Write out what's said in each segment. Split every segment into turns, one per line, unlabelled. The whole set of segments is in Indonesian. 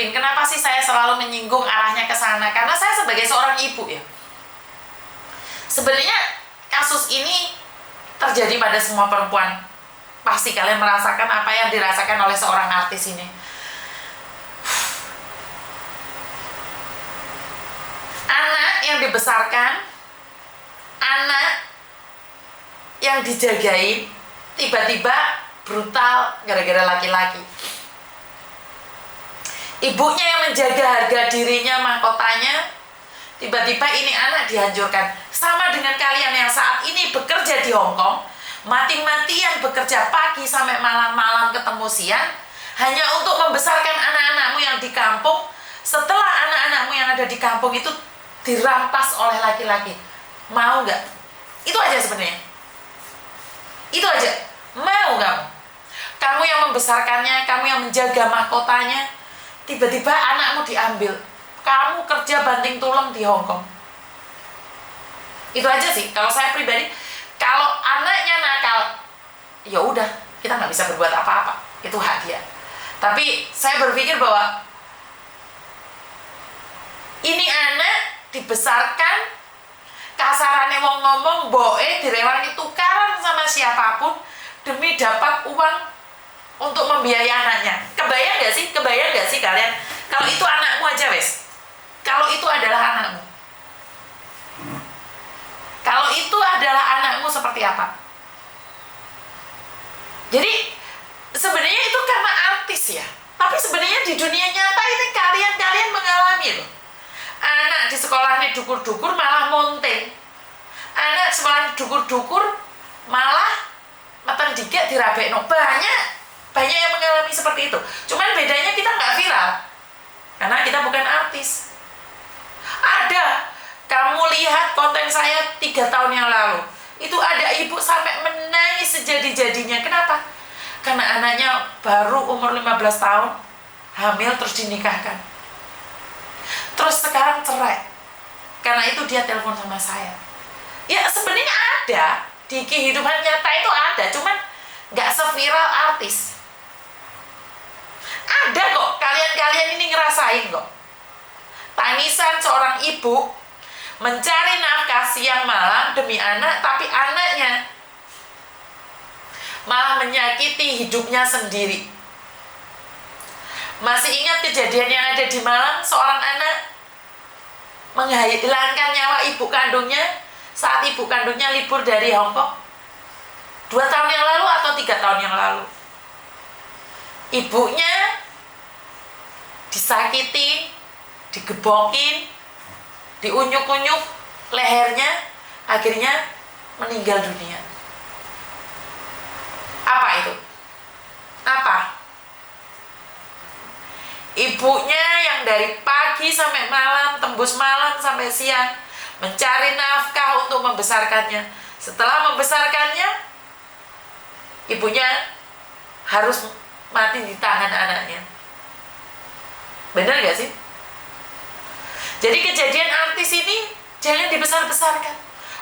dengerin. Kenapa sih saya selalu menyinggung arahnya ke sana? Karena saya sebagai seorang ibu ya. Sebenarnya kasus ini terjadi pada semua perempuan. Pasti kalian merasakan apa yang dirasakan oleh seorang artis ini. Anak yang dibesarkan, anak yang dijagain, tiba-tiba brutal gara-gara laki-laki. Ibunya yang menjaga harga dirinya, mahkotanya, tiba-tiba ini anak dihancurkan. Sama dengan kalian yang saat ini bekerja di Hong Kong, mati-matian bekerja pagi sampai malam-malam ketemu siang, hanya untuk membesarkan anak-anakmu yang di kampung. Setelah anak-anakmu yang ada di kampung itu dirampas oleh laki-laki, mau nggak? Itu aja sebenarnya. Itu aja. Mau kamu? Kamu yang membesarkannya, kamu yang menjaga mahkotanya, tiba-tiba anakmu diambil. Kamu kerja banting tulang di Hong Kong. Itu aja sih. Kalau saya pribadi, kalau anaknya nakal, ya udah, kita nggak bisa berbuat apa-apa. Itu hak dia. Tapi saya berpikir bahwa ini anak dibesarkan, kasarannya wong ngomong, boe direwangi tukaran sama siapapun demi dapat uang untuk membiayai anaknya. Kebayang gak sih? Kebayang gak sih kalian? Kalau itu anakmu aja wes. Kalau itu adalah anakmu. Kalau itu adalah anakmu seperti apa? Jadi sebenarnya itu karena artis ya. Tapi sebenarnya di dunia nyata ini kalian mengalami loh. Anak di sekolahnya dukur-dukur malah monteng. Anak sekolah dukur-dukur malah matang dikit dirabekno. Banyak yang mengalami seperti itu. Cuman bedanya kita nggak viral karena kita bukan artis. Ada, kamu lihat konten saya 3 tahun yang lalu, itu ada ibu sampai menangis sejadi-jadinya. Kenapa? Karena anaknya baru umur 15 tahun hamil terus dinikahkan, terus sekarang cerai. Karena itu dia telepon sama saya. Ya sebenarnya ada di kehidupan nyata, itu ada, cuman nggak seviral artis. Ada kok, kalian ini ngerasain kok. Tangisan seorang ibu mencari nafkah siang malam demi anak, tapi anaknya malah menyakiti hidupnya sendiri. Masih ingat kejadian yang ada di Malang, seorang anak menghilangkan nyawa ibu kandungnya saat ibu kandungnya libur dari Hong Kong 2 tahun yang lalu atau 3 tahun yang lalu. Ibunya disakiti, digebokin, diunyuk-unyuk lehernya, akhirnya meninggal dunia. Apa itu? Apa? Ibunya yang dari pagi sampai malam, tembus malam sampai siang, mencari nafkah untuk membesarkannya. Setelah membesarkannya, ibunya harus mati di tangan anaknya. Benar gak sih? Jadi kejadian artis ini jangan dibesar-besarkan.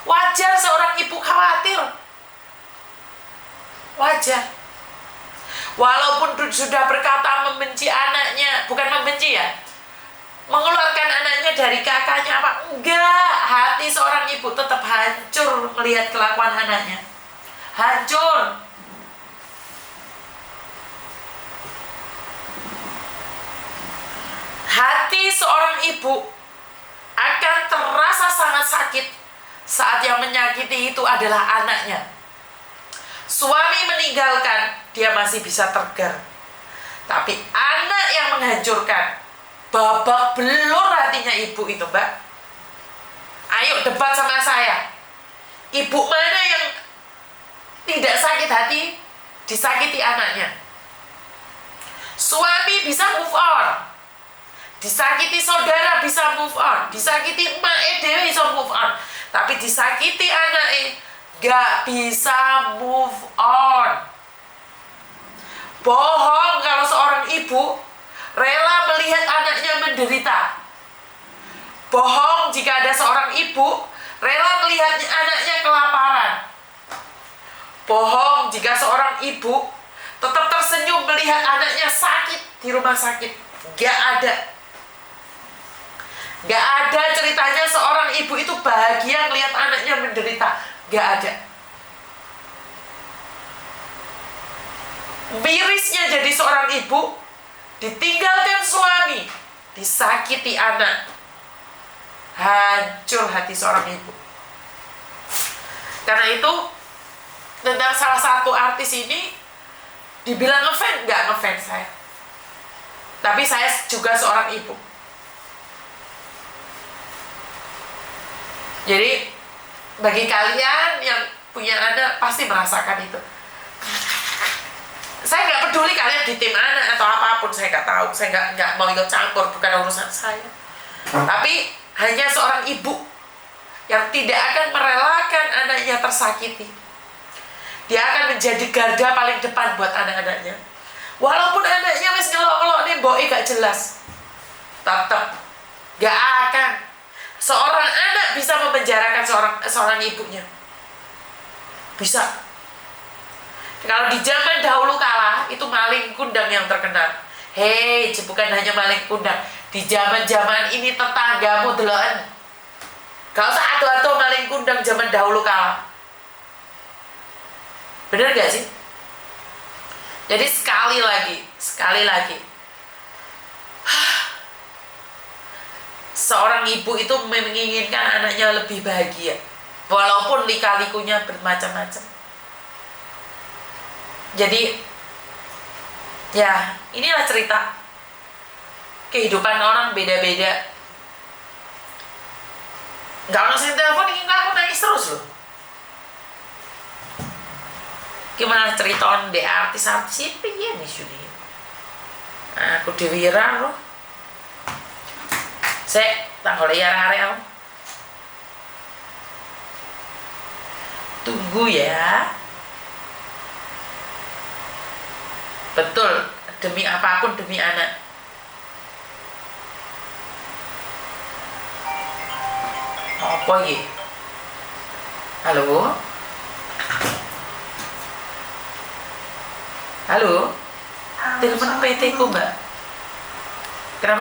Wajar seorang ibu khawatir. Wajar. Walaupun sudah berkata membenci anaknya, bukan membenci ya, mengeluarkan anaknya dari kakaknya apa? Enggak, hati seorang ibu tetap hancur melihat kelakuan anaknya. Hancur. Hati seorang ibu akan terasa sangat sakit saat yang menyakiti itu adalah anaknya. Suami meninggalkan, dia masih bisa tegar. Tapi anak yang menghancurkan, babak belur hatinya ibu itu, Mbak. Ayo debat sama saya. Ibu mana yang tidak sakit hati disakiti anaknya? Suami bisa move on, disakiti saudara bisa move on, disakiti emak dewe bisa move on, tapi disakiti anak gak bisa move on. Bohong kalau seorang ibu rela melihat anaknya menderita. Bohong jika ada seorang ibu rela melihat anaknya kelaparan. Bohong jika seorang ibu tetap tersenyum melihat anaknya sakit di rumah sakit. Gak ada. Gak ada ceritanya seorang ibu itu bahagia melihat anaknya menderita. Gak ada. Mirisnya jadi seorang ibu, ditinggalkan suami, disakiti anak. Hancur hati seorang ibu. Karena itu, tentang salah satu artis ini, dibilang ngefans, gak ngefans saya. Tapi saya juga seorang ibu. Jadi bagi kalian yang punya anak pasti merasakan itu. Saya nggak peduli kalian di tim anak atau apapun, saya nggak tahu, saya nggak mau ikut campur, bukan urusan saya. Tapi hanya seorang ibu yang tidak akan merelakan anaknya tersakiti. Dia akan menjadi garda paling depan buat anak-anaknya. Walaupun anaknya wis ngelok-ngelok nih, boe gak jelas, tetap gak akan. Seorang anak bisa memenjarakan seorang ibunya. Bisa. Kalau di zaman dahulu kala, itu maling kundang yang terkenal. Hei, bukan hanya maling kundang. Di zaman-zaman ini tetanggamu deloken. Gak usah adu-adu maling kundang zaman dahulu kala. Bener gak sih? Jadi sekali lagi. Seorang ibu itu menginginkan anaknya lebih bahagia, walaupun lika-likunya bermacam-macam. Jadi, ya inilah cerita. Kehidupan orang beda-beda. Gak ada yang telepon, ingin aku nangis terus loh. Gimana cerita on de artis-artis ini ya nih sudah. Aku diwira loh. Saya tanggal area. Tunggu ya. Betul, demi apapun demi anak. Apa ya? Halo? Halo? Telepon PT ku mbak.